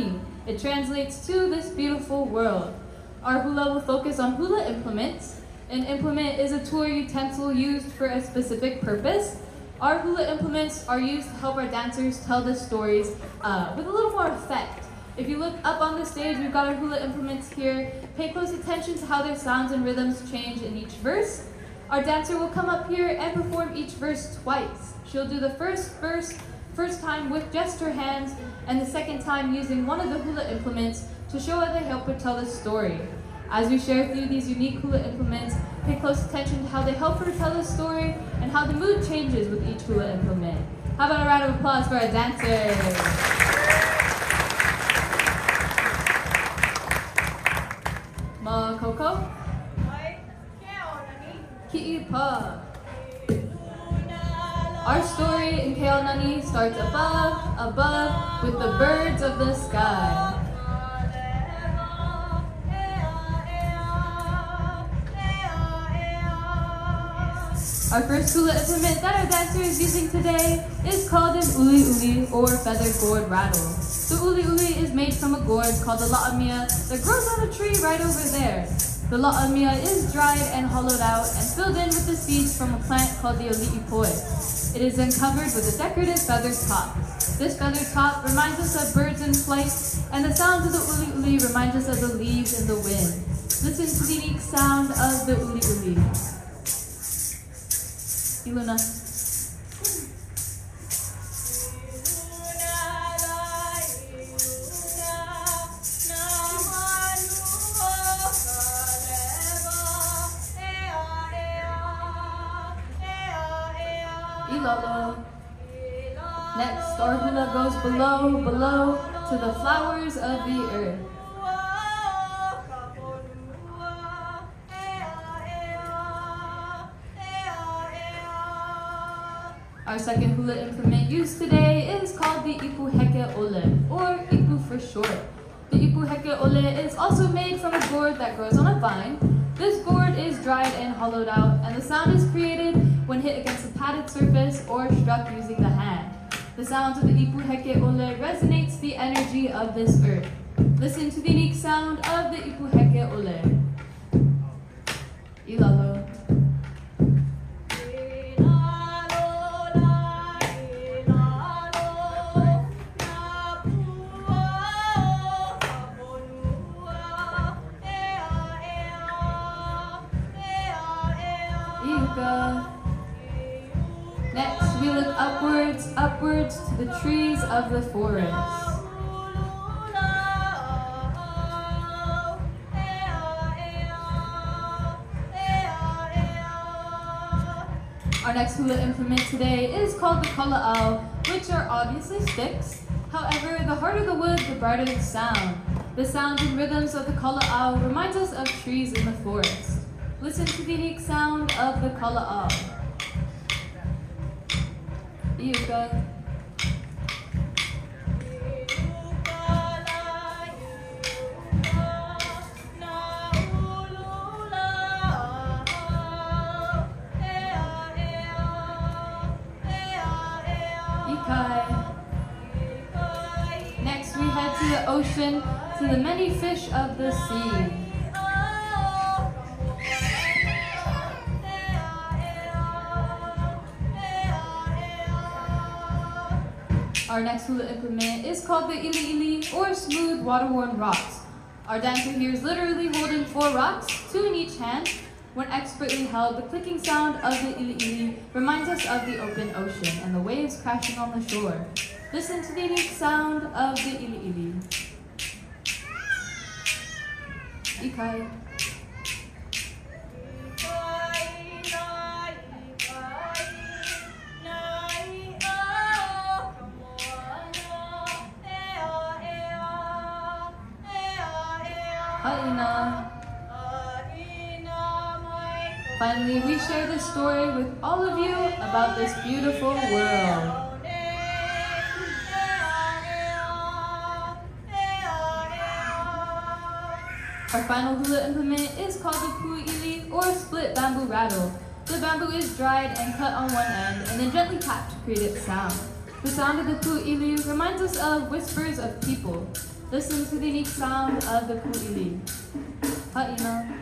nani. It translates to this beautiful world. Our hula will focus on hula implements. An implement is a tool or utensil used for a specific purpose. Our hula implements are used to help our dancers tell the stories with a little more effect. If you look up on the stage, we've got our hula implements here. Pay close attention to how their sounds and rhythms change in each verse. Our dancer will come up here and perform each verse twice. She'll do the first verse first time with just her hands, and the second time using one of the hula implements to show how they help her tell the story. As we share through these unique hula implements, pay close attention to how they help her tell the story and how the mood changes with each hula implement. How about a round of applause for our dancers? Ma Coco? Ki'ipa. Our story in Keonani starts above, with the birds of the sky. Our first hula implement that our dancer is using today is called an uli uli, or feather gourd rattle. The uli uli is made from a gourd called the la'amia that grows on a tree right over there. The la'amia is dried and hollowed out and filled in with the seeds from a plant called the oli'ipoi. It is then covered with a decorative feathered top. This feathered top reminds us of birds in flight, and the sounds of the uli uli remind us of the leaves in the wind. Listen to the unique sound of the uli uli. Iluna. Ilolo. Next, our hula goes below to the flowers of the earth. Our second hula implement used today is called the ipu heke ole, or ipu for short. The ipu heke ole is also made from a gourd that grows on a vine. This gourd is dried and hollowed out, and the sound is created when hit against a padded surface or struck using the hand. The sounds of the ipu heke ole resonates the energy of this earth. Listen to the unique sound of the ipu heke ole. Ilalo. Next, we look upwards to the trees of the forest. Our next hula implement today is called the kala'au, which are obviously sticks. However, the harder the wood, the brighter the sound. The sounds and rhythms of the kala'au reminds us of trees in the forest. Listen to the unique sound of the kala'au. Iuka. Ikai. Next, we head to the ocean, to the many fish of the sea. Our next hula implement is called the ili ili, or smooth water-worn rocks. Our dancer here is literally holding 4 rocks, 2 in each hand. When expertly held, the clicking sound of the ili ili reminds us of the open ocean and the waves crashing on the shore. Listen to the unique sound of the ili ili. Ikai. Haina. Finally, we share this story with all of you about this beautiful world. Our final hula implement is called the pu'ili, or split bamboo rattle. The bamboo is dried and cut on one end and then gently tapped to create its sound. The sound of the pu'ili reminds us of whispers of people. Listen to the unique sound of the kuili. Ha'ina.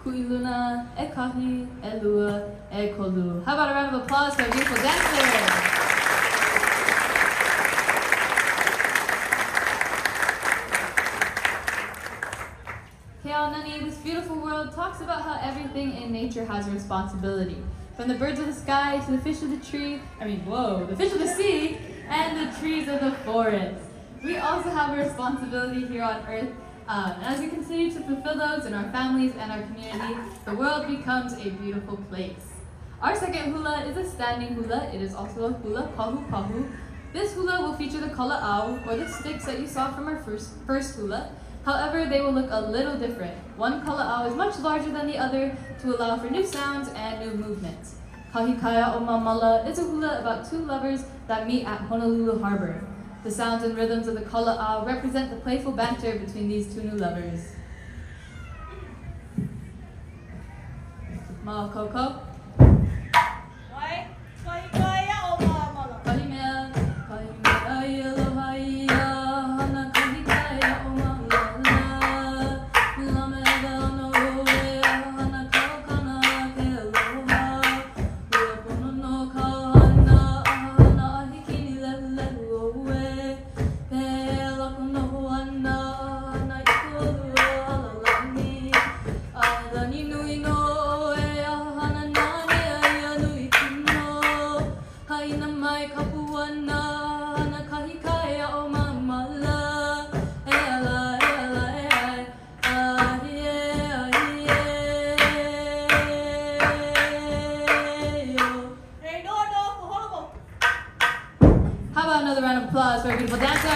Kuiluna, e kahi, e lua, e kolu. How about a round of applause for our beautiful dancers? Keaonani, this beautiful world talks about how everything in nature has a responsibility. From the birds of the sky to the fish of the the fish of the sea and the trees of the forest. We also have a responsibility here on Earth. And as we continue to fulfill those in our families and our community, the world becomes a beautiful place. Our second hula is a standing hula. It is also a hula pahu pahu. This hula will feature the kala'au, or the sticks that you saw from our first hula. However, they will look a little different. One kala'au is much larger than the other to allow for new sounds and new movements. Kahikaya o mamala is a hula about two lovers that meet at Honolulu Harbor. The sounds and rhythms of the kala'au represent the playful banter between these two new lovers. Ma'akoko. Another round of applause for our beautiful dancer.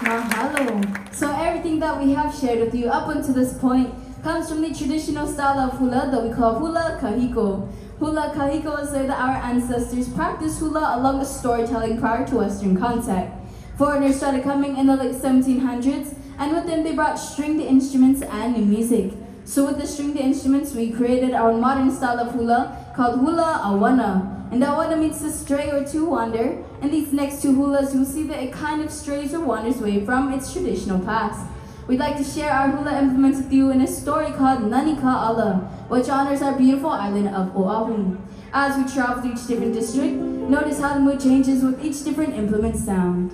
Mahalo. So everything that we have shared with you up until this point comes from the traditional style of hula that we call hula kahiko. Hula kahiko is the way that our ancestors practiced hula along with storytelling prior to Western contact. Foreigners started coming in the late 1700s, and with them they brought stringed instruments and new music. So with the stringed instruments, we created our modern style of hula called hula awana. And awana means to stray or to wander. And these next two hulas, you'll see that it kind of strays or wanders away from its traditional past. We'd like to share our hula implements with you in a story called Nani Ka'ala, which honors our beautiful island of Oahu. As we travel through each different district, notice how the mood changes with each different implement sound.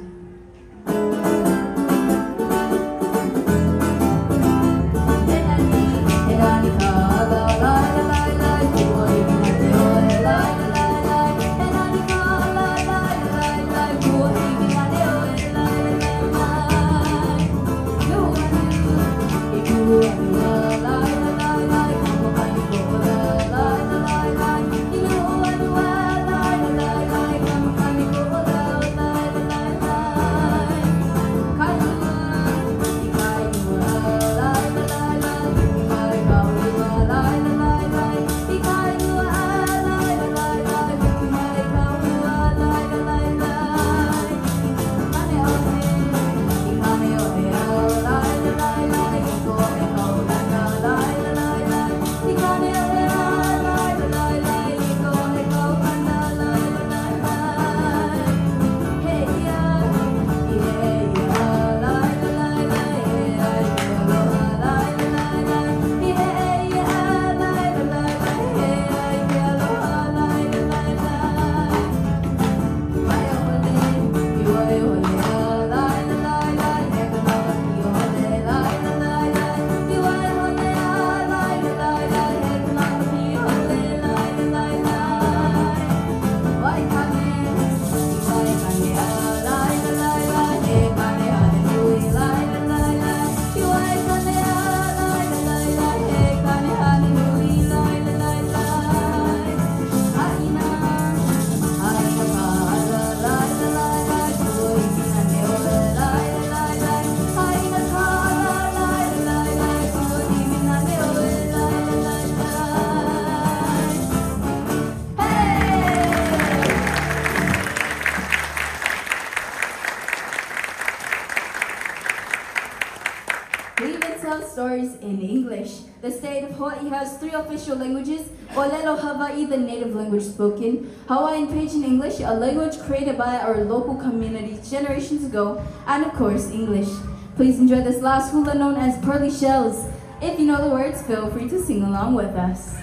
stories in English. The state of Hawaii has 3 official languages: Olelo Hawaii, the native language spoken; Hawaiian Pidgin English, a language created by our local communities generations ago; and of course, English. Please enjoy this last hula known as Pearly Shells. If you know the words, feel free to sing along with us.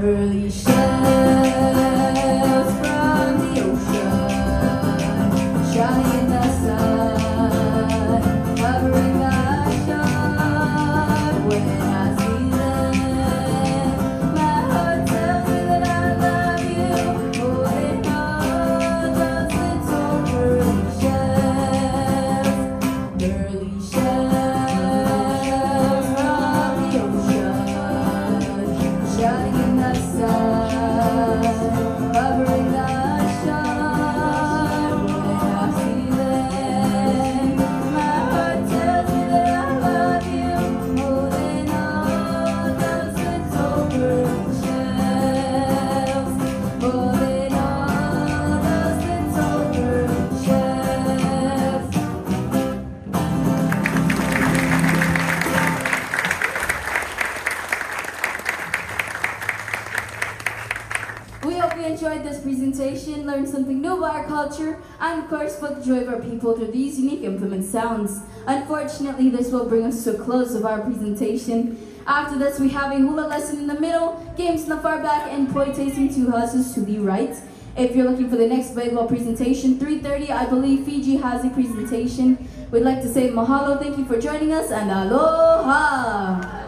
Pearly shells from the ocean, shining in the sun, covering the shore. When I see them, my heart tells me that I love you. Holding on those little pearly shells from the ocean, shining in the sun, covering the shore. When I see them, my heart tells me that I love you. Holding on those little pearly shells, holding on those little pearly shells. We hope you enjoyed this presentation, learned something new about our culture, and of course felt the joy of our people through these unique implement sounds. Unfortunately, this will bring us to a close of our presentation. After this, we have a hula lesson in the middle, games in the far back, and poi tasting 2 houses to the right. If you're looking for the next volleyball presentation, 3:30, I believe Fiji has a presentation. We'd like to say mahalo, thank you for joining us, and aloha!